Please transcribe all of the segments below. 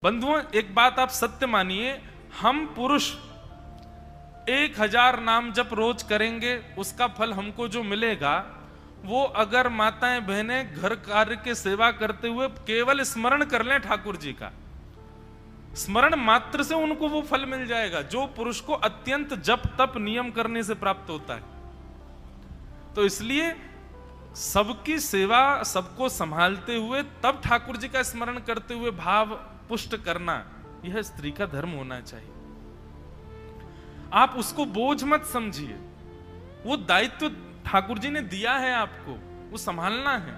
बंधुओं, एक बात आप सत्य मानिए, हम पुरुष 1000 नाम जप रोज करेंगे, उसका फल हमको जो मिलेगा वो अगर माताएं बहनें घर कार्य के सेवा करते हुए केवल स्मरण कर लें ठाकुर जी का, स्मरण मात्र से उनको वो फल मिल जाएगा जो पुरुष को अत्यंत जप तप नियम करने से प्राप्त होता है। तो इसलिए सबकी सेवा, सबको संभालते हुए तब ठाकुर जी का स्मरण करते हुए भाव पुष्ट करना, यह स्त्री का धर्म होना चाहिए। आप उसको बोझ मत समझिए, वो दायित्व ठाकुर जी ने दिया है आपको, वो संभालना है।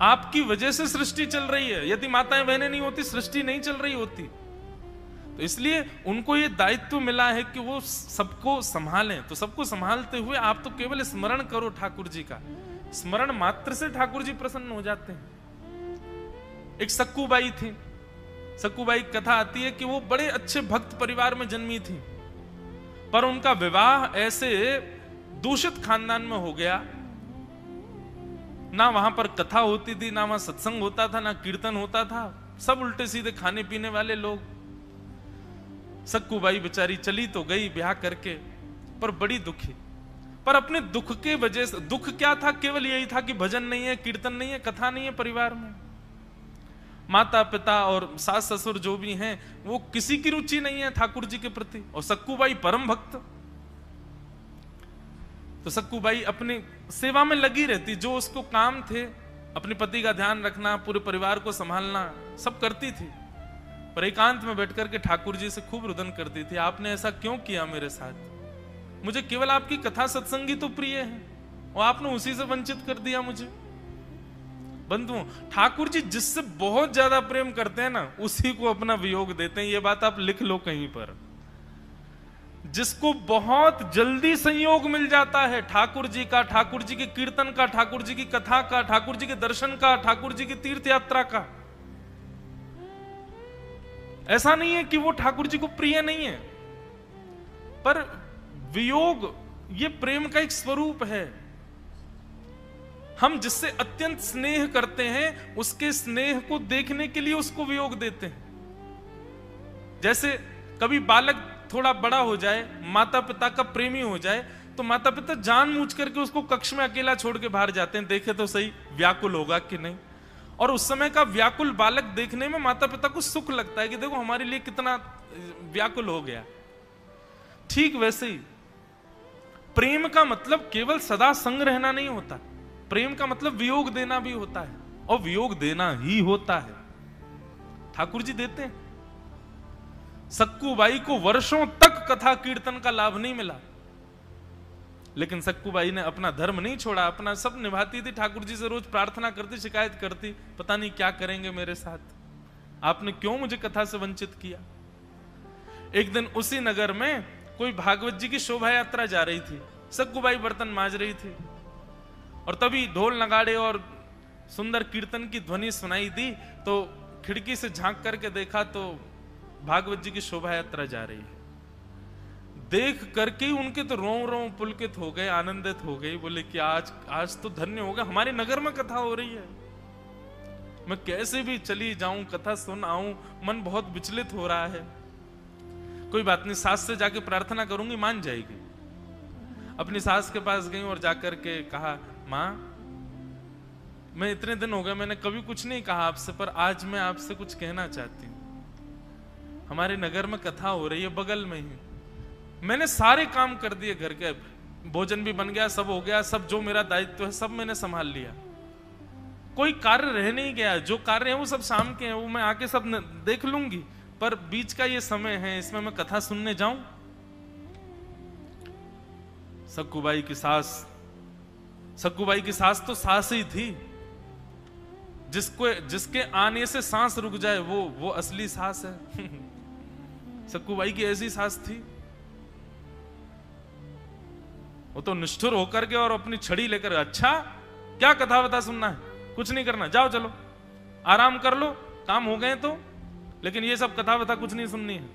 आपकी वजह से सृष्टि चल रही है, यदि माताएं बहनें नहीं होती सृष्टि नहीं चल रही होती। तो इसलिए उनको ये दायित्व मिला है कि वो सबको संभालें। तो सबको संभालते हुए आप तो केवल स्मरण करो ठाकुर जी का, स्मरण मात्र से ठाकुर जी प्रसन्न हो जाते हैं। एक सक्कूबाई थी, सक्कूबाई की कथा आती है कि वो बड़े अच्छे भक्त परिवार में जन्मी थी, पर उनका विवाह ऐसे दूषित खानदान में हो गया, ना वहां पर कथा होती थी, ना वहां सत्संग होता था, ना कीर्तन होता था, सब उल्टे सीधे खाने पीने वाले लोग। सक्कूबाई बेचारी चली तो गई ब्याह करके, पर बड़ी दुखी। पर अपने दुख के वजह से, दुख क्या था, केवल यही था कि भजन नहीं है, कीर्तन नहीं है, कथा नहीं है परिवार में। माता पिता और सास ससुर जो भी हैं वो किसी की रुचि नहीं है ठाकुर जी के प्रति, और सक्कूबाई परम भक्त। तो सक्कूबाई अपनी सेवा में लगी रहती, जो उसको काम थे, अपने पति का ध्यान रखना, पूरे परिवार को संभालना, सब करती थी। पर एकांत में बैठ करके ठाकुर जी से खूब रुदन करती थी, आपने ऐसा क्यों किया मेरे साथ? मुझे केवल आपकी कथा सत्संगी तो प्रिय है, और आपने उसी से वंचित कर दिया मुझे। बंधुओं, ठाकुर जी जिससे बहुत ज्यादा प्रेम करते हैं ना, उसी को अपना वियोग देते हैं। ये बात आप लिख लो कहीं पर। जिसको बहुत जल्दी संयोग मिल जाता है ठाकुर जी का, ठाकुर जी के कीर्तन का, ठाकुर जी की कथा का, ठाकुर जी के दर्शन का, ठाकुर जी की तीर्थ यात्रा का, ऐसा नहीं है कि वो ठाकुर जी को प्रिय नहीं है, पर वियोग ये प्रेम का एक स्वरूप है। हम जिससे अत्यंत स्नेह करते हैं, उसके स्नेह को देखने के लिए उसको वियोग देते हैं। जैसे कभी बालक थोड़ा बड़ा हो जाए, माता पिता का प्रेमी हो जाए, तो माता पिता जानबूझ करके उसको कक्ष में अकेला छोड़ के बाहर जाते हैं, देखे तो सही व्याकुल होगा कि नहीं। और उस समय का व्याकुल बालक देखने में माता पिता को सुख लगता है कि देखो हमारे लिए कितना व्याकुल हो गया। ठीक वैसे ही प्रेम का मतलब केवल सदा संग रहना नहीं होता, प्रेम का मतलब वियोग देना भी होता है, और वियोग देना ही होता है। ठाकुर जी देते हैं। सक्कूबाई को वर्षों तक कथा कीर्तन का लाभ नहीं मिला, लेकिन सक्कूबाई ने अपना धर्म नहीं छोड़ा, अपना सब निभाती थी, ठाकुर जी से रोज प्रार्थना करती, शिकायत करती, पता नहीं क्या करेंगे मेरे साथ, आपने क्यों मुझे कथा से वंचित किया। एक दिन उसी नगर में कोई भागवत जी की शोभा यात्रा जा रही थी, सक्कूबाई बर्तन मांज रही थी, और तभी ढोल नगाड़े और सुंदर कीर्तन की ध्वनि सुनाई दी। तो खिड़की से झांक करके देखा तो भागवत जी की शोभा यात्रा जा रही है। देख करके ही उनके तो रों रों पुलकित हो गए, आनंदित हो गई, बोले कि आज तो धन्य होगा, हमारे नगर में कथा हो रही है, मैं कैसे भी चली जाऊं, कथा सुन आऊं, मन बहुत विचलित हो रहा है। कोई बात नहीं, सास से जाके प्रार्थना करूंगी, मान जाएगी। अपनी सास के पास गई और जाकर के कहा, मां, मैं इतने दिन हो गए मैंने कभी कुछ नहीं कहा आपसे, पर आज मैं आपसे कुछ कहना चाहती हूँ। हमारे नगर में कथा हो रही है, बगल में ही, मैंने सारे काम कर दिए, घर के भोजन भी बन गया, सब हो गया, सब जो मेरा दायित्व है सब मैंने संभाल लिया, कोई कार्य रह नहीं गया, जो कार्य है वो सब शाम के हैं, वो मैं आके सब देख लूंगी, पर बीच का ये समय है, इसमें मैं कथा सुनने जाऊं? सक्कूबाई की सास तो सास ही थी, जिसके आने से सांस रुक जाए वो असली सास है। सक्कूबाई की ऐसी सास थी, वो तो निष्ठुर होकर के और अपनी छड़ी लेकर, अच्छा क्या कथा वथा सुनना है, कुछ नहीं करना, जाओ चलो आराम कर लो, काम हो गए तो, लेकिन ये सब कथा वथा कुछ नहीं सुननी है।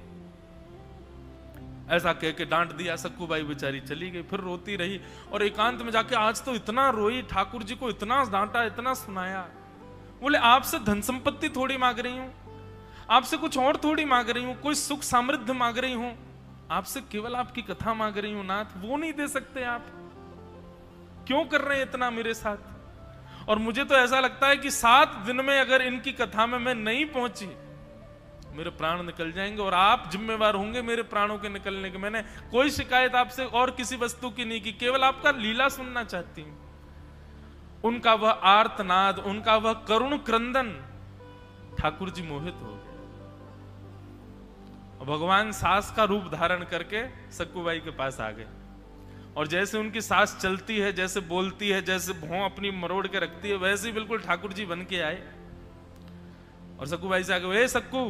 ऐसा कह के डांट दिया, सक्कूबाई बेचारी चली गई, फिर रोती रही, और एकांत में जाके आज तो इतना रोई, ठाकुर जी को इतना डांटा, इतना सुनाया। बोले आपसे धन संपत्ति थोड़ी मांग रही हूं, आपसे कुछ और थोड़ी मांग रही हूं, कोई सुख समृद्धि मांग रही हूं, आपसे केवल आपकी कथा मांग रही हूं नाथ, वो नहीं दे सकते आप? क्यों कर रहे हैं इतना मेरे साथ? और मुझे तो ऐसा लगता है कि 7 दिन में अगर इनकी कथा में मैं नहीं पहुंची, मेरे प्राण निकल जाएंगे और आप जिम्मेवार होंगे मेरे प्राणों के निकलने के। मैंने कोई शिकायत आपसे और किसी वस्तु की नहीं की, केवल आपका लीला सुनना चाहती हूं। उनका वह आर्तनाद, उनका वह करुण क्रंदन, ठाकुर जी मोहित हो गए। भगवान सास का रूप धारण करके सक्कूबाई के पास आ गए, और जैसे उनकी सास चलती है, जैसे बोलती है, जैसे भौं अपनी मरोड़ के रखती है, वैसे ही बिल्कुल ठाकुर जी बन के आए। और सक्कूबाई से आगे, ए सक्कू,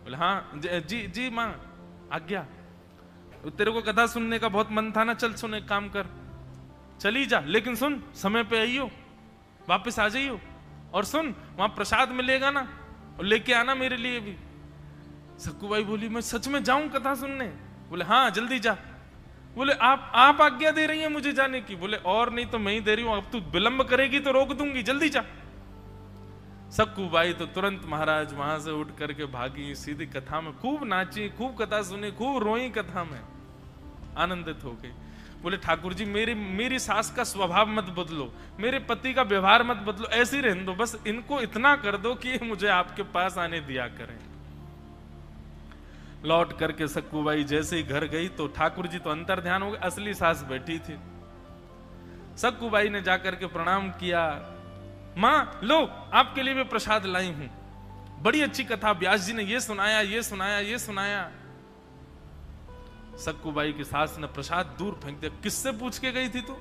बोले हाँ जी जी माँ आज्ञा, तेरे को कथा सुनने का बहुत मन था ना, चल सुन, एक काम कर, चली जा, लेकिन सुन समय पे आइयो, वापस आ जाइयो, और सुन वहां प्रसाद मिलेगा ना, और लेके आना मेरे लिए भी। सक्कूबाई बोली, मैं सच में जाऊं कथा सुनने? बोले हाँ जल्दी जा। बोले आप आज्ञा दे रही हैं मुझे जाने की? बोले और नहीं तो मैं ही दे रही हूं, अब तू विलंब करेगी तो रोक दूंगी, जल्दी जा। सक्कूबाई तो तुरंत महाराज वहां से उठ करके भागी, सीधी कथा में खूब नाची, खूब कथा सुनी, खूब रोई, कथा में आनंदित हो गई। बोले ठाकुर जी मेरी सास का स्वभाव मत बदलो, मेरे पति का व्यवहार मत बदलो, ऐसे ही रहने दो, बस इनको इतना कर दो कि मुझे आपके पास आने दिया करें। लौट करके सक्कूबाई जैसे ही घर गई तो ठाकुर जी तो अंतर ध्यान हो गए, असली सास बैठी थी। सक्कूबाई ने जाकर के प्रणाम किया, मां लो आपके लिए भी प्रसाद लाई हूं, बड़ी अच्छी कथा, व्यास जी ने ये सुनाया, ये सुनाया, ये सुनाया। सक्कूबाई की सास ने प्रसाद दूर फेंक दिया, किससे पूछ के गई थी तू?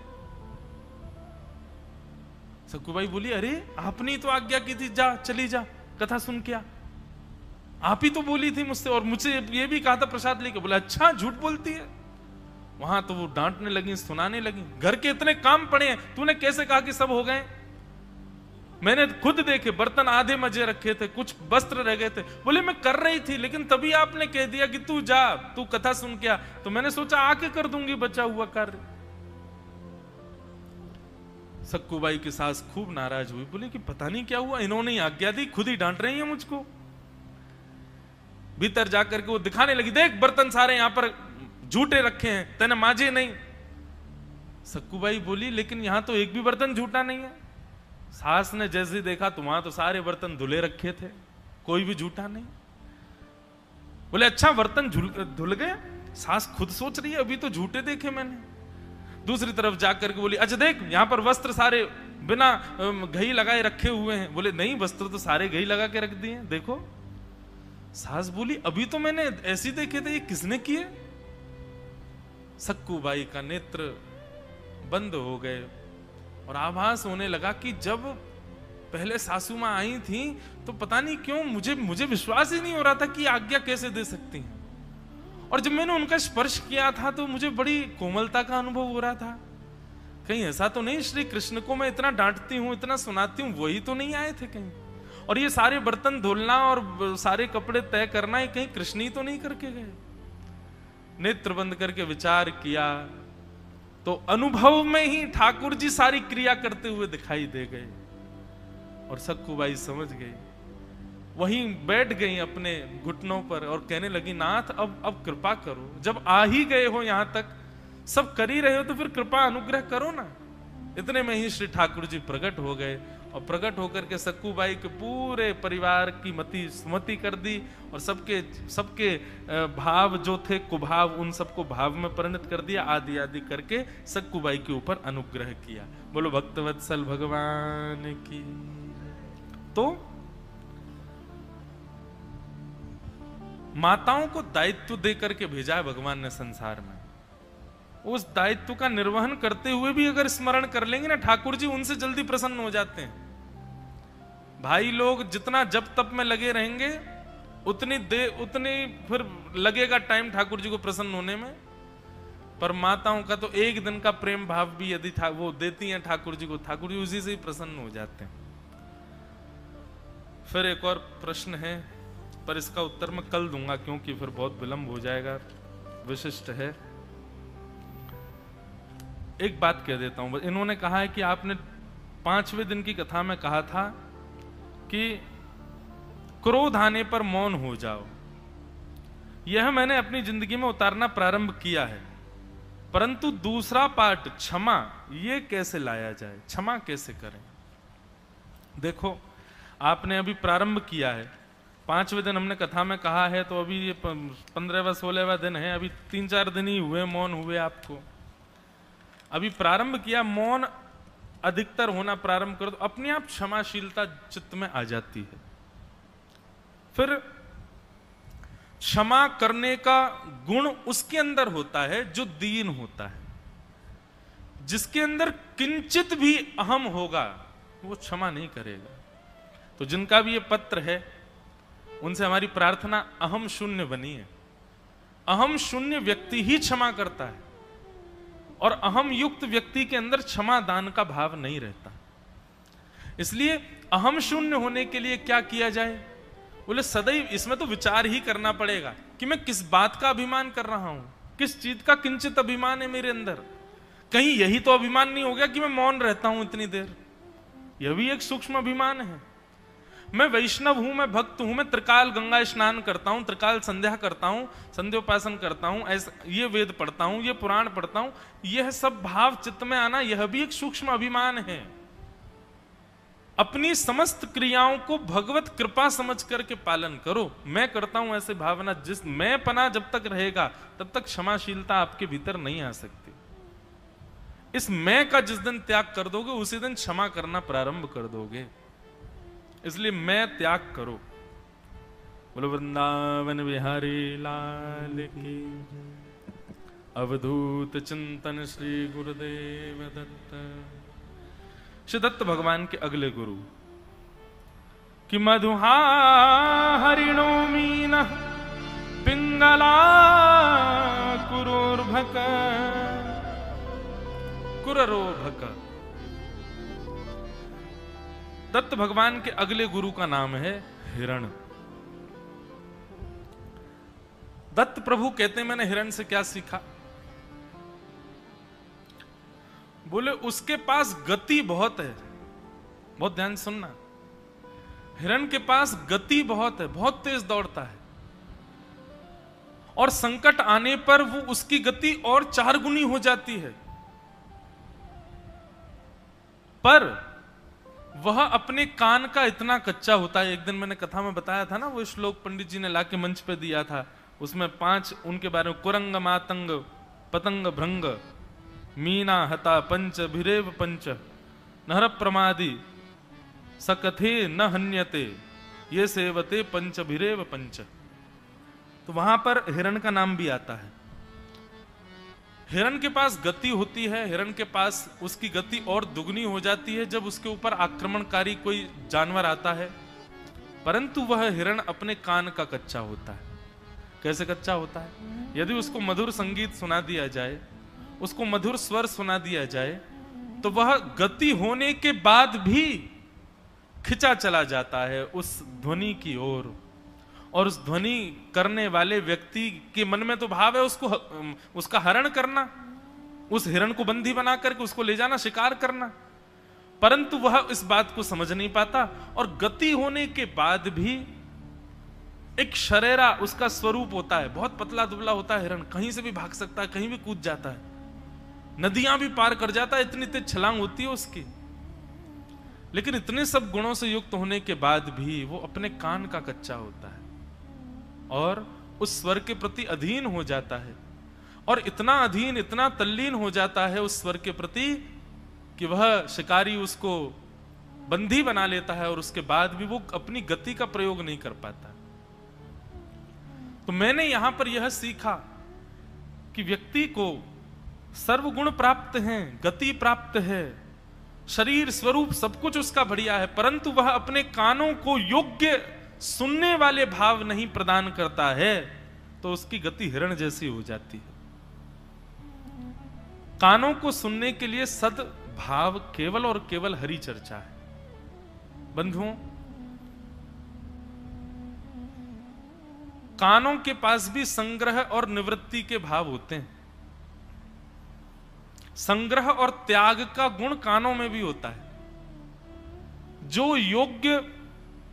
सक्कूबाई बोली, अरे आपने तो आज्ञा की थी, जा चली जा कथा सुन के आ, आप ही तो बोली थी मुझसे, और मुझे ये भी कहा था प्रसाद लेके। बोला अच्छा झूठ बोलती है। वहां तो वो डांटने लगी, सुनाने लगी, घर के इतने काम पड़े हैं, तूने कैसे कहा कि सब हो गए? मैंने खुद देखे, बर्तन आधे मजे रखे थे, कुछ वस्त्र रह गए थे। बोले मैं कर रही थी, लेकिन तभी आपने कह दिया कि तू जा, तू कथा सुन के आ, तो मैंने सोचा आके कर दूंगी बचा हुआ कार्य। सक्कूबाई की सास खूब नाराज हुई, बोले कि पता नहीं क्या हुआ, इन्होंने आज्ञा दी, खुद ही डांट रही है मुझको। भीतर जाकर के वो दिखाने लगी, देख बर्तन सारे यहां पर झूठे रखे हैं, तेने माजे नहीं। सक्कूबाई बोली, लेकिन यहां तो एक भी बर्तन झूठा नहीं है। सास ने जैसे देखा तो वहां तो सारे बर्तन धुले रखे थे, कोई भी झूठा नहीं। बोले अच्छा बर्तन धुल गए? सास खुद सोच रही है, अभी तो झूठे देखे मैंने। दूसरी तरफ जाकर के बोली, अच्छा देख यहां पर वस्त्र सारे बिना घी लगाए रखे हुए हैं। बोले नहीं, वस्त्र तो सारे घी लगा के रख दिए, देखो। सास बोली, अभी तो मैंने ऐसे देखे थे, ये किसने किए? सक्कूबाई का नेत्र बंद हो गए और आभास होने लगा कि जब पहले सासू मां आई थी तो पता नहीं क्यों मुझे विश्वास ही नहीं हो रहा था कि आज्ञा कैसे दे सकती हैं, और जब मैंने उनका स्पर्श किया था तो मुझे बड़ी कोमलता का अनुभव हो रहा था। कहीं ऐसा तो नहीं श्री कृष्ण को मैं इतना डांटती हूं, इतना सुनाती हूं, वही तो नहीं आए थे कहीं? और ये सारे बर्तन धुलना और सारे कपड़े तय करना, ये कहीं कृष्ण ही तो नहीं करके गए? नेत्र बंद करके विचार किया तो अनुभव में ही ठाकुर जी सारी क्रिया करते हुए दिखाई दे गए, और सक्कूबाई समझ गई, वहीं बैठ गई अपने घुटनों पर और कहने लगी, नाथ अब कृपा करो, जब आ ही गए हो यहां तक, सब कर ही रहे हो तो फिर कृपा अनुग्रह करो ना। इतने में ही श्री ठाकुर जी प्रकट हो गए, और प्रकट होकर के सक्कूबाई के पूरे परिवार की मति सुमति कर दी, और सबके भाव जो थे कुभाव, उन सबको भाव में परिणत कर दिया, आदि आदि करके सक्कूबाई के ऊपर अनुग्रह किया। बोलो भक्तवत्सल भगवान की। तो माताओं को दायित्व देकर के भेजा है भगवान ने संसार में, उस दायित्व का निर्वहन करते हुए भी अगर स्मरण कर लेंगे ना, ठाकुर जी उनसे जल्दी प्रसन्न हो जाते हैं। भाई लोग जितना जप तप में लगे रहेंगे उतनी फिर लगेगा टाइम ठाकुर जी को प्रसन्न होने में, पर माताओं का तो एक दिन का प्रेम भाव भी यदि वो देती हैं ठाकुर जी को, ठाकुर जी उसी से ही प्रसन्न हो जाते हैं। फिर एक और प्रश्न है, पर इसका उत्तर मैं कल दूंगा क्योंकि फिर बहुत विलंब हो जाएगा, विशिष्ट है। एक बात कह देता हूं, इन्होंने कहा है कि आपने 5वें दिन की कथा में कहा था कि क्रोध आने पर मौन हो जाओ। यह मैंने अपनी जिंदगी में उतारना प्रारंभ किया है, परंतु दूसरा पार्ट क्षमा, ये कैसे लाया जाए, क्षमा कैसे करें। देखो, आपने अभी प्रारंभ किया है, 5वें दिन हमने कथा में कहा है, तो अभी ये 15वां 16वां दिन है, अभी 3-4 दिन ही हुए मौन हुए आपको। अभी प्रारंभ किया, मौन अधिकतर होना प्रारंभ कर दो, अपने आप क्षमाशीलता चित्त में आ जाती है। फिर क्षमा करने का गुण उसके अंदर होता है जो दीन होता है। जिसके अंदर किंचित भी अहम होगा वो क्षमा नहीं करेगा। तो जिनका भी ये पत्र है उनसे हमारी प्रार्थना अहम शून्य बनी है। अहम शून्य व्यक्ति ही क्षमा करता है, और अहम युक्त व्यक्ति के अंदर क्षमा दान का भाव नहीं रहता। इसलिए अहम शून्य होने के लिए क्या किया जाए, बोले सदैव इसमें तो विचार ही करना पड़ेगा कि मैं किस बात का अभिमान कर रहा हूं, किस चीज का किंचित अभिमान है मेरे अंदर। कहीं यही तो अभिमान नहीं हो गया कि मैं मौन रहता हूं इतनी देर, यह भी एक सूक्ष्म अभिमान है। मैं वैष्णव हूं, मैं भक्त हूं, मैं त्रिकाल गंगा स्नान करता हूं, त्रिकाल संध्या करता हूं, संध्योपासन करता हूं, ऐसा ये वेद पढ़ता हूं, ये पुराण पढ़ता हूं, यह सब भाव चित्त में आना यह भी एक सूक्ष्म अभिमान है। अपनी समस्त क्रियाओं को भगवत कृपा समझ करके पालन करो। मैं करता हूं ऐसे भावना, जिस मैं पना जब तक रहेगा तब तक क्षमाशीलता आपके भीतर नहीं आ सकती। इस मैं का जिस दिन त्याग कर दोगे उसी दिन क्षमा करना प्रारंभ कर दोगे। इसलिए मैं त्याग करो। बोलो वृंदावन बिहारी लाल की, अवधूत चिंतन श्री गुरुदेव दत्त। श्री दत्त भगवान के अगले गुरु कि मधुहा हरिणो मीन पिंगला कुरोर्भक कुररोभक। दत्त भगवान के अगले गुरु का नाम है हिरण। दत्त प्रभु कहते हैं मैंने हिरण से क्या सीखा, बोले उसके पास गति बहुत है। बहुत ध्यान सुनना, हिरण के पास गति बहुत है, बहुत तेज दौड़ता है, और संकट आने पर वो उसकी गति और 4 गुनी हो जाती है। पर वह अपने कान का इतना कच्चा होता है। एक दिन मैंने कथा में बताया था ना, वो श्लोक पंडित जी ने लाके मंच पे दिया था, उसमें 5 उनके बारे में, कुरंग मातंग पतंग भृंग मीना हता पंच भिरेव पंच नहर प्रमादी सकथे न हन्यते ये सेवते पंच भिरेव पंच। तो वहां पर हिरण का नाम भी आता है। हिरण के पास गति होती है, हिरण के पास उसकी गति और दुगनी हो जाती है जब उसके ऊपर आक्रमणकारी कोई जानवर आता है। परंतु वह हिरण अपने कान का कच्चा होता है। कैसे कच्चा होता है? यदि उसको मधुर संगीत सुना दिया जाए, उसको मधुर स्वर सुना दिया जाए, तो वह गति होने के बाद भी खिंचा चला जाता है उस ध्वनि की ओर। और उस ध्वनि करने वाले व्यक्ति के मन में तो भाव है उसको उसका हरण करना, उस हिरण को बंदी बना करके उसको ले जाना, शिकार करना। परंतु वह इस बात को समझ नहीं पाता, और गति होने के बाद भी एक शरेरा उसका स्वरूप होता है। बहुत पतला दुबला होता है हिरण, कहीं से भी भाग सकता है, कहीं भी कूद जाता है, नदियां भी पार कर जाता है, इतनी तेज छलांग होती है उसकी। लेकिन इतने सब गुणों से युक्त होने के बाद भी वो अपने कान का कच्चा होता है और उस स्वर के प्रति अधीन हो जाता है, और इतना अधीन, इतना तल्लीन हो जाता है उस स्वर के प्रति कि वह शिकारी उसको बंदी बना लेता है, और उसके बाद भी वो अपनी गति का प्रयोग नहीं कर पाता। तो मैंने यहां पर यह सीखा कि व्यक्ति को सर्वगुण प्राप्त हैं, गति प्राप्त है, शरीर स्वरूप सब कुछ उसका बढ़िया है, परंतु वह अपने कानों को योग्य सुनने वाले भाव नहीं प्रदान करता है, तो उसकी गति हिरण जैसी हो जाती है। कानों को सुनने के लिए सद्भाव केवल और केवल हरि चर्चा है। बंधुओं, कानों के पास भी संग्रह और निवृत्ति के भाव होते हैं। संग्रह और त्याग का गुण कानों में भी होता है। जो योग्य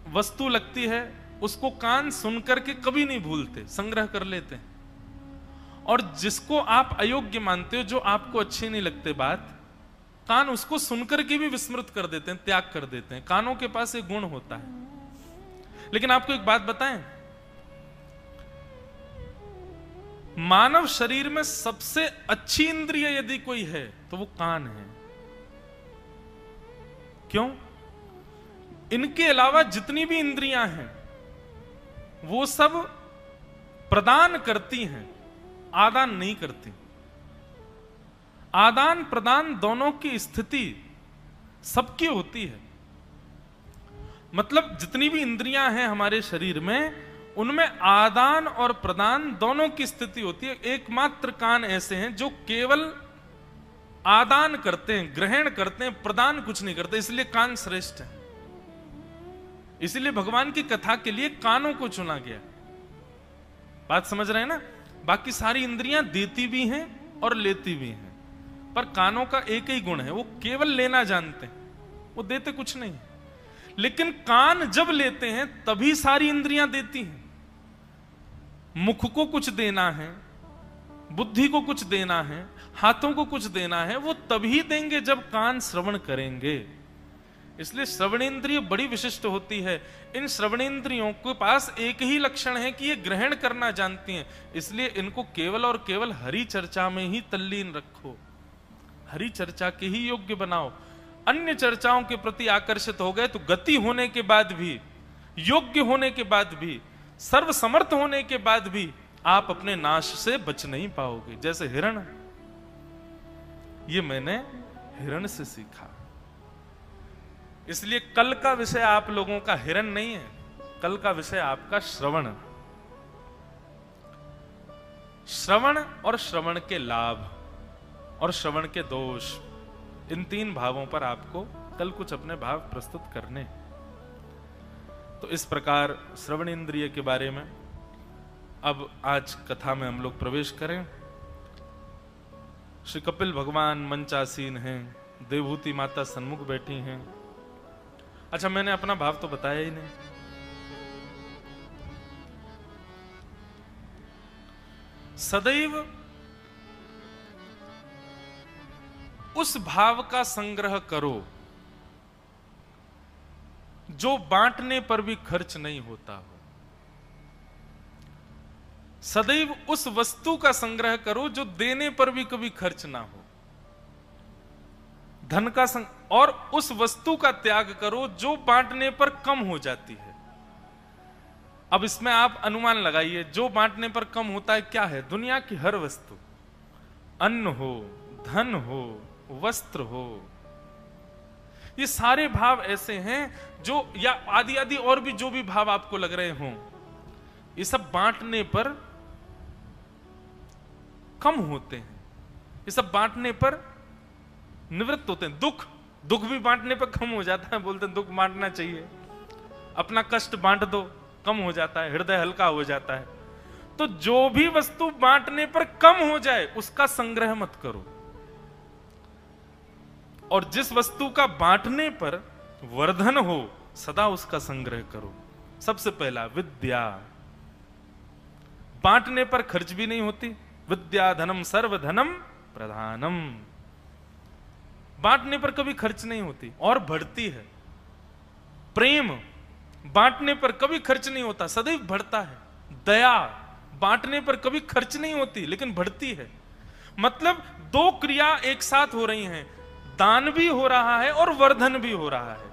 वस्तु लगती है उसको कान सुन करके कभी नहीं भूलते, संग्रह कर लेते हैं। और जिसको आप अयोग्य मानते हो, जो आपको अच्छी नहीं लगते बात, कान उसको सुनकर के भी विस्मृत कर देते हैं, त्याग कर देते हैं। कानों के पास एक गुण होता है। लेकिन आपको एक बात बताएं, मानव शरीर में सबसे अच्छी इंद्रिय यदि कोई है तो वो कान है। क्यों? इनके अलावा जितनी भी इंद्रियां हैं वो सब प्रदान करती हैं, आदान नहीं करती। आदान प्रदान दोनों की स्थिति सबकी होती है। मतलब जितनी भी इंद्रियां हैं हमारे शरीर में, उनमें आदान और प्रदान दोनों की स्थिति होती है। एकमात्र कान ऐसे हैं जो केवल आदान करते हैं, ग्रहण करते हैं, प्रदान कुछ नहीं करते। इसलिए कान श्रेष्ठ है। इसलिए भगवान की कथा के लिए कानों को चुना गया। बात समझ रहे हैं ना? बाकी सारी इंद्रियां देती भी हैं और लेती भी हैं, पर कानों का एक ही गुण है, वो केवल लेना जानते हैं, वो देते कुछ नहीं। लेकिन कान जब लेते हैं तभी सारी इंद्रियां देती हैं। मुख को कुछ देना है, बुद्धि को कुछ देना है, हाथों को कुछ देना है, वो तभी देंगे जब कान श्रवण करेंगे। इसलिए श्रवणेंद्रिय बड़ी विशिष्ट होती है। इन श्रवणेंद्रियों के पास एक ही लक्षण है कि ये ग्रहण करना जानती हैं। इसलिए इनको केवल और केवल हरि चर्चा में ही तल्लीन रखो, हरि चर्चा के ही योग्य बनाओ। अन्य चर्चाओं के प्रति आकर्षित हो गए तो गति होने के बाद भी, योग्य होने के बाद भी, सर्वसमर्थ होने के बाद भी आप अपने नाश से बच नहीं पाओगे। जैसे हिरण, ये मैंने हिरण से सीखा। इसलिए कल का विषय आप लोगों का हिरण नहीं है, कल का विषय आपका श्रवण। श्रवण और श्रवण के लाभ और श्रवण के दोष, इन तीन भावों पर आपको कल कुछ अपने भाव प्रस्तुत करने। तो इस प्रकार श्रवण इंद्रिय के बारे में अब आज कथा में हम लोग प्रवेश करें। श्री कपिल भगवान मंचासीन हैं, देवहूति माता सन्मुख बैठी हैं। अच्छा, मैंने अपना भाव तो बताया ही नहीं। सदैव उस भाव का संग्रह करो जो बांटने पर भी खर्च नहीं होता हो। सदैव उस वस्तु का संग्रह करो जो देने पर भी कभी खर्च ना हो। धन का और उस वस्तु का त्याग करो जो बांटने पर कम हो जाती है। अब इसमें आप अनुमान लगाइए, जो बांटने पर कम होता है क्या है? दुनिया की हर वस्तु, अन्न हो, धन हो, वस्त्र हो, ये सारे भाव ऐसे हैं जो, या आदि आदि और भी जो भी भाव आपको लग रहे हों, ये सब बांटने पर कम होते हैं, ये सब बांटने पर निवृत्त होते हैं। दुख भी बांटने पर कम हो जाता है। बोलते हैं दुख बांटना चाहिए, अपना कष्ट बांट दो, कम हो जाता है, हृदय हल्का हो जाता है। तो जो भी वस्तु बांटने पर कम हो जाए उसका संग्रह मत करो, और जिस वस्तु का बांटने पर वर्धन हो सदा उसका संग्रह करो। सबसे पहला विद्या, बांटने पर खर्च भी नहीं होती। विद्या धनम सर्वधनम प्रधानम, बांटने पर कभी खर्च नहीं होती और बढ़ती है। प्रेम बांटने पर कभी खर्च नहीं होता, सदैव बढ़ता है। दया बांटने पर कभी खर्च नहीं होती लेकिन बढ़ती है। मतलब दो क्रिया एक साथ हो रही हैं, दान भी हो रहा है और वर्धन भी हो रहा है।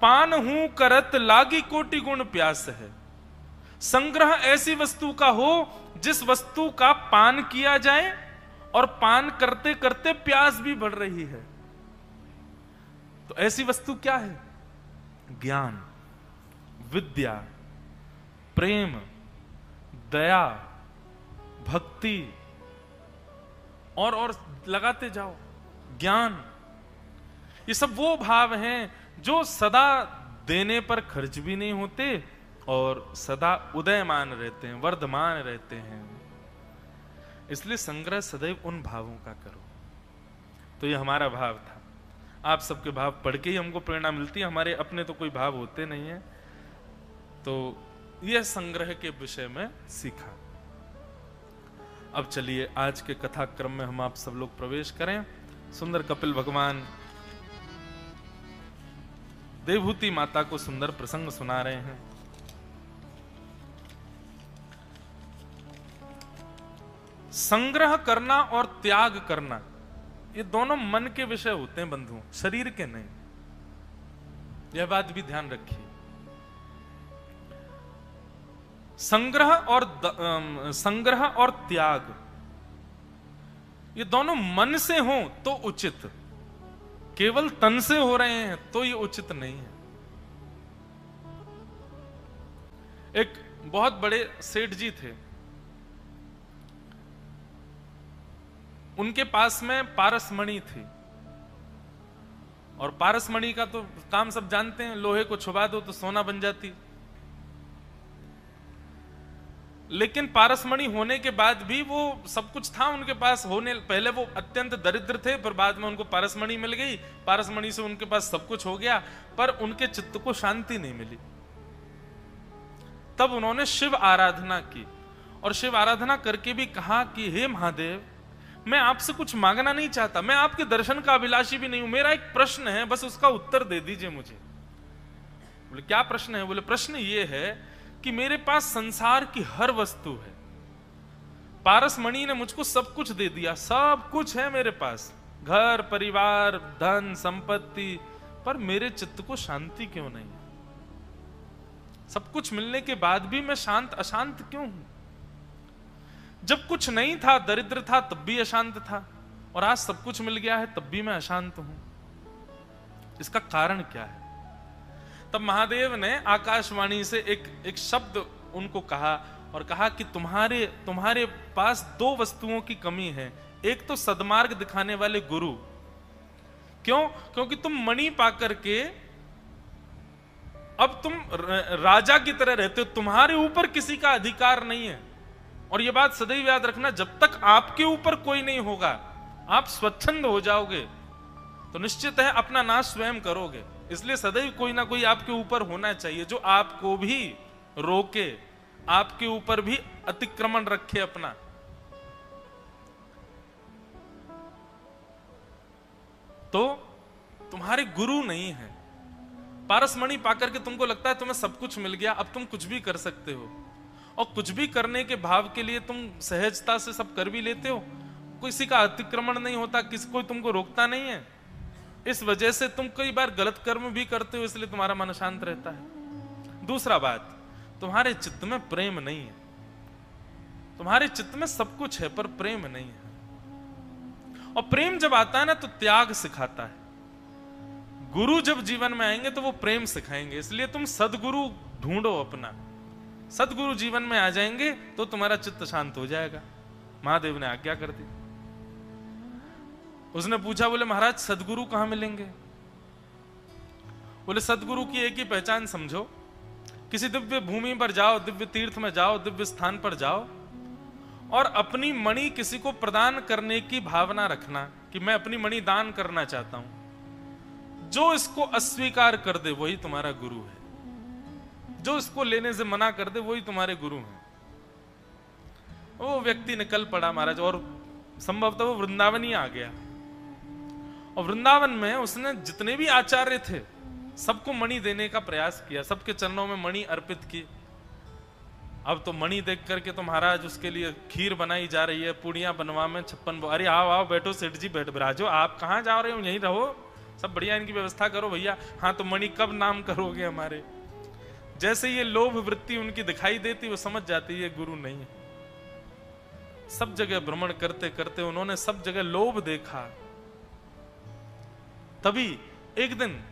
पान हूं करत लागी कोटि गुण प्यास है। संग्रह ऐसी वस्तु का हो जिस वस्तु का पान किया जाए और पान करते करते प्यास भी बढ़ रही है। तो ऐसी वस्तु क्या है? ज्ञान, विद्या, प्रेम, दया, भक्ति, और लगाते जाओ, ज्ञान। ये सब वो भाव हैं जो सदा देने पर खर्च भी नहीं होते और सदा उदयमान रहते हैं, वर्धमान रहते हैं। इसलिए संग्रह सदैव उन भावों का करो। तो ये हमारा भाव था। आप सबके भाव पढ़ के ही हमको प्रेरणा मिलती है, हमारे अपने तो कोई भाव होते नहीं है। तो यह संग्रह के विषय में सीखा। अब चलिए आज के कथा क्रम में हम आप सब लोग प्रवेश करें। सुंदर कपिल भगवान देवहूति माता को सुंदर प्रसंग सुना रहे हैं। संग्रह करना और त्याग करना ये दोनों मन के विषय होते हैं बंधुओं, शरीर के नहीं। यह बात भी ध्यान रखिए। संग्रह और त्याग ये दोनों मन से हो तो उचित, केवल तन से हो रहे हैं तो ये उचित नहीं है। एक बहुत बड़े सेठ जी थे, उनके पास में पारसमणि थी, और पारसमणि का तो काम सब जानते हैं, लोहे को छुपा दो तो सोना बन जाती। लेकिन पारसमणि होने के बाद भी वो सब कुछ था उनके पास, होने पहले वो अत्यंत दरिद्र थे, पर बाद में उनको पारसमणि मिल गई, पारसमणि से उनके पास सब कुछ हो गया, पर उनके चित्त को शांति नहीं मिली। तब उन्होंने शिव आराधना की, और शिव आराधना करके भी कहा कि हे महादेव, मैं आपसे कुछ मांगना नहीं चाहता, मैं आपके दर्शन का अभिलाषी भी नहीं हूं, मेरा एक प्रश्न है, बस उसका उत्तर दे दीजिए मुझे। बोले क्या प्रश्न है? बोले प्रश्न ये है कि मेरे पास संसार की हर वस्तु है, पारसमणि ने मुझको सब कुछ दे दिया, सब कुछ है मेरे पास, घर परिवार धन संपत्ति, पर मेरे चित्त को शांति क्यों नहीं है? सब कुछ मिलने के बाद भी मैं शांत अशांत क्यों हूं? जब कुछ नहीं था, दरिद्र था, तब भी अशांत था, और आज सब कुछ मिल गया है तब भी मैं अशांत हूं। इसका कारण क्या है? तब महादेव ने आकाशवाणी से एक शब्द उनको कहा, और कहा कि तुम्हारे पास दो वस्तुओं की कमी है। एक तो सद्मार्ग दिखाने वाले गुरु। क्यों? क्योंकि तुम मणि पाकर के अब तुम राजा की तरह रहते हो, तुम्हारे ऊपर किसी का अधिकार नहीं है। और यह बात सदैव याद रखना, जब तक आपके ऊपर कोई नहीं होगा, आप स्वच्छंद हो जाओगे तो निश्चित है अपना नाश स्वयं करोगे। इसलिए सदैव कोई ना कोई आपके ऊपर होना चाहिए जो आपको भी रोके, आपके ऊपर भी अतिक्रमण रखे अपना। तो तुम्हारे गुरु नहीं है। पारसमणि पाकर के तुमको लगता है तुम्हें सब कुछ मिल गया, अब तुम कुछ भी कर सकते हो, और कुछ भी करने के भाव के लिए तुम सहजता से सब कर भी लेते हो, किसी का अतिक्रमण नहीं होता, किसी कोई तुमको रोकता नहीं है। इस वजह से तुम कई बार गलत कर्म भी करते हो, इसलिए तुम्हारा मन शांत रहता है। दूसरा बात, तुम्हारे चित्त में प्रेम नहीं है। तुम्हारे चित्त में सब कुछ है पर प्रेम नहीं है, और प्रेम जब आता है ना तो त्याग सिखाता है। गुरु जब जीवन में आएंगे तो वो प्रेम सिखाएंगे, इसलिए तुम सदगुरु ढूंढो अपना। सदगुरु जीवन में आ जाएंगे तो तुम्हारा चित्त शांत हो जाएगा। महादेव ने आज्ञा कर दी। उसने पूछा, बोले महाराज सदगुरु कहां मिलेंगे? बोले सदगुरु की एक ही पहचान समझो, किसी दिव्य भूमि पर जाओ, दिव्य तीर्थ में जाओ, दिव्य स्थान पर जाओ, और अपनी मणि किसी को प्रदान करने की भावना रखना कि मैं अपनी मणि दान करना चाहता हूं। जो इसको अस्वीकार कर दे वही तुम्हारा गुरु है, जो इसको लेने से मना कर दे वही तुम्हारे गुरु हैं। वो व्यक्ति निकल पड़ा महाराज, और संभवतः वो वृंदावन ही आ गया, और वृंदावन में उसने जितने भी आचार्य थे सबको मणि देने का प्रयास किया, सबके चरणों में मणि अर्पित की। अब तो मणि देख करके तो महाराज उसके लिए खीर बनाई जा रही है, पूड़ियां बनवा में 56। अरे आओ आओ बैठो सेठ जी, बैठ बिराजो, आप कहाँ जा रहे हो, यहीं रहो, सब बढ़िया इनकी व्यवस्था करो भैया। हाँ तो मणि कब नाम करोगे हमारे? जैसे ये लोभ वृत्ति उनकी दिखाई देती, वो समझ जाती है गुरु नहीं है। सब जगह भ्रमण करते करते उन्होंने सब जगह लोभ देखा। तभी एक दिन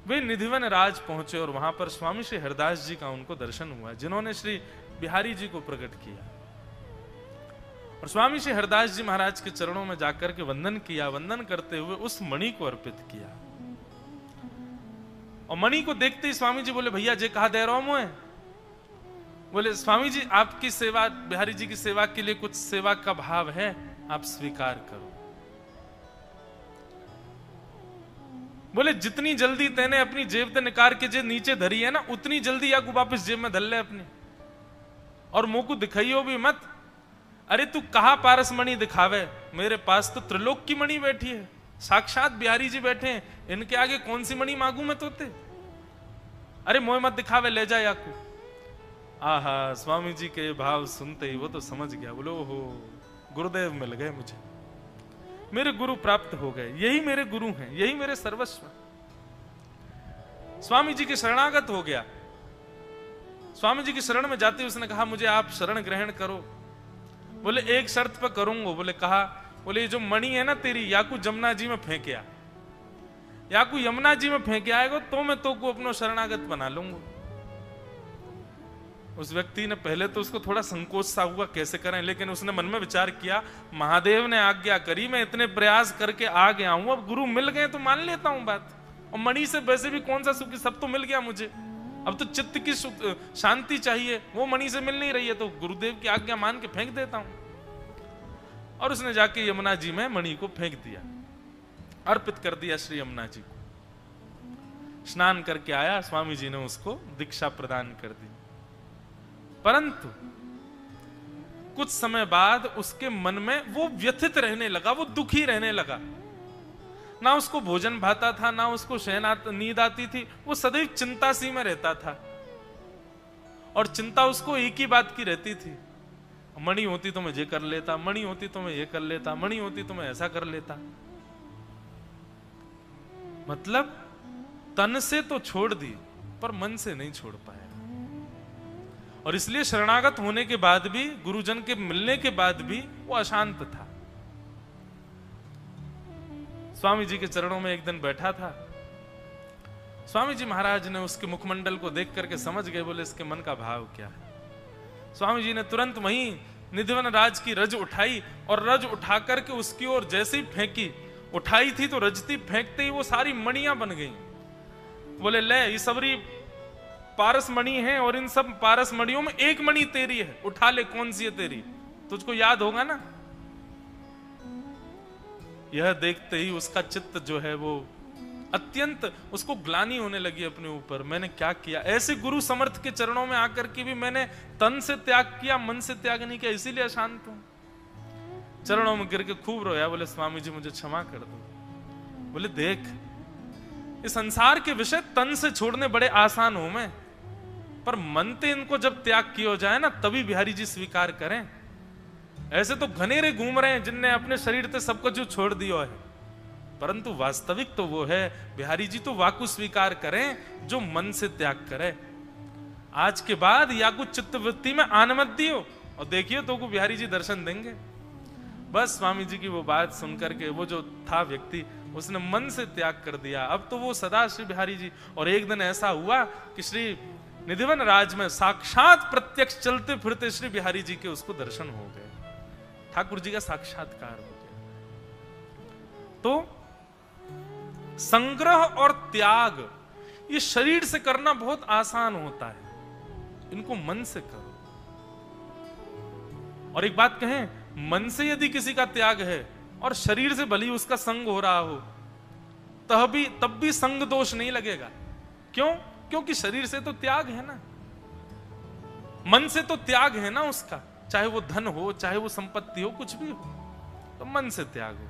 वे निधिवन राज पहुंचे, और वहां पर स्वामी श्री हरदास जी का उनको दर्शन हुआ, जिन्होंने श्री बिहारी जी को प्रकट किया। और स्वामी श्री हरदास जी महाराज के चरणों में जाकर के वंदन किया। वंदन करते हुए उस मणि को अर्पित किया, और मणि को देखते ही स्वामी जी बोले, भैया जे कहा दे रहा हूं मैं। बोले स्वामी जी आपकी सेवा, बिहारी जी की सेवा के लिए कुछ सेवा का भाव है, आप स्वीकार करो। बोले जितनी जल्दी तेने अपनी जेब ते निकाल के जे नीचे धरी है ना, उतनी जल्दी याकू वापस जेब में धर ले अपनी, और मुंह को दिखाइयो भी मत। अरे तू कहा पारस मणि दिखावे, मेरे पास तो त्रिलोक की मणि बैठी है, साक्षात बिहारी जी बैठे हैं, इनके आगे कौन सी मणि मांगू मैं तोते? अरे मोह मत दिखावे, ले जा याकू। आहा, स्वामी जी के भाव सुनते ही वो तो समझ गया, बोलो हो गुरुदेव मिल गए मुझे, मेरे गुरु प्राप्त हो गए, यही मेरे गुरु हैं, यही मेरे सर्वस्व। स्वामी जी के शरणागत हो गया। स्वामी जी की शरण में जाते उसने कहा मुझे आप शरण ग्रहण करो। बोले एक शर्त पर करूंगा। बोले कहा? बोले ये जो मणि है ना तेरी, याकू जमुना जी में फेंक आ, याकू यमुना जी में फेंक आएगा तो मैं तो को अपनो शरणागत बना लूंगा। उस व्यक्ति ने पहले तो उसको थोड़ा संकोच सा हुआ, कैसे करें, लेकिन उसने मन में विचार किया, महादेव ने आज्ञा करी, मैं इतने प्रयास करके आ गया हूं, अब गुरु मिल गए तो मान लेता हूं बात, और मणि से वैसे भी कौन सा सुखी, सब तो मिल गया मुझे, अब तो चित्त की शांति चाहिए, वो मणि से मिल नहीं रही है, तो गुरुदेव की आज्ञा मान के फेंक देता हूं। और उसने जाके यमुना जी में मणि को फेंक दिया, अर्पित कर दिया श्री यमुना जी को। स्नान करके आया, स्वामी जी ने उसको दीक्षा प्रदान कर दी। परंतु कुछ समय बाद उसके मन में वो व्यथित रहने लगा, वो दुखी रहने लगा, ना उसको भोजन भाता था, ना उसको नींद आती थी, वो सदैव चिंता सी में रहता था, और चिंता उसको एक ही बात की रहती थी, मणि होती तो मैं ये कर लेता, मणि होती तो मैं ये कर लेता, मणि होती तो मैं ऐसा कर लेता। मतलब तन से तो छोड़ दी पर मन से नहीं छोड़ पाया, और इसलिए शरणागत होने के बाद भी, गुरुजन के मिलने के बाद भी वो अशांत था। स्वामी जी के चरणों में एक दिन बैठा था, स्वामी जी महाराज ने उसके मुखमंडल को देख करके समझ गए, बोले इसके मन का भाव क्या है। स्वामी जी ने तुरंत वहीं निधिवन राज की रज उठाई, और रज उठा करके उसकी ओर जैसे ही फेंकी, उठाई थी तो रजती फेंकते ही वो सारी मणियां बन गई। बोले ले, ये सबरी पारस मणि है, और इन सब पारस मणियों में एक मणि तेरी है, उठा ले, कौन सी है तेरी, तुझको याद होगा ना। यह देखते ही उसका चित्त जो है वो अत्यंत, उसको ग्लानि होने लगी अपने ऊपर, मैंने क्या किया, ऐसे गुरु समर्थ के चरणों में आकर के भी मैंने तन से त्याग किया, मन से त्याग नहीं किया, इसीलिए अशांत हूं। चरणों में गिर के खूब रोया, बोले स्वामी जी मुझे क्षमा कर दो। बोले देख, इस संसार के विषय तन से छोड़ने बड़े आसान हो मैं, पर मन ते इनको जब त्याग किया जाए ना, तभी बिहारी जी स्वीकार करें। ऐसे तो घनेरे घूम रहे हैं जिनने अपने शरीर से सब कुछ छोड़ दिया है, परंतु वास्तविक तो वो है, बिहारी जी तो वाकु स्वीकार करें जो मन से त्याग करे। आज के बाद या कुछ चित्तवृत्ति में आन मत दियो, और देखिए तो को बिहारी जी दर्शन देंगे। बस स्वामी जी की वो बात सुनकर के वो जो था व्यक्ति, उसने मन से त्याग कर दिया। अब तो वो सदा श्री बिहारी जी, और एक दिन ऐसा हुआ कि श्री निधिवन राज में साक्षात प्रत्यक्ष चलते फिरते श्री बिहारी जी के उसको दर्शन हो गए, ठाकुर जी का साक्षात्कार हो गया। तो संग्रह और त्याग ये शरीर से करना बहुत आसान होता है, इनको मन से करो। और एक बात कहें, मन से यदि किसी का त्याग है और शरीर से भली उसका संग हो रहा हो, तब भी संग दोष नहीं लगेगा। क्यों? क्योंकि शरीर से तो त्याग है ना, मन से तो त्याग है ना उसका, चाहे वो धन हो, चाहे वो संपत्ति हो, कुछ भी हो, तो मन से त्याग हो।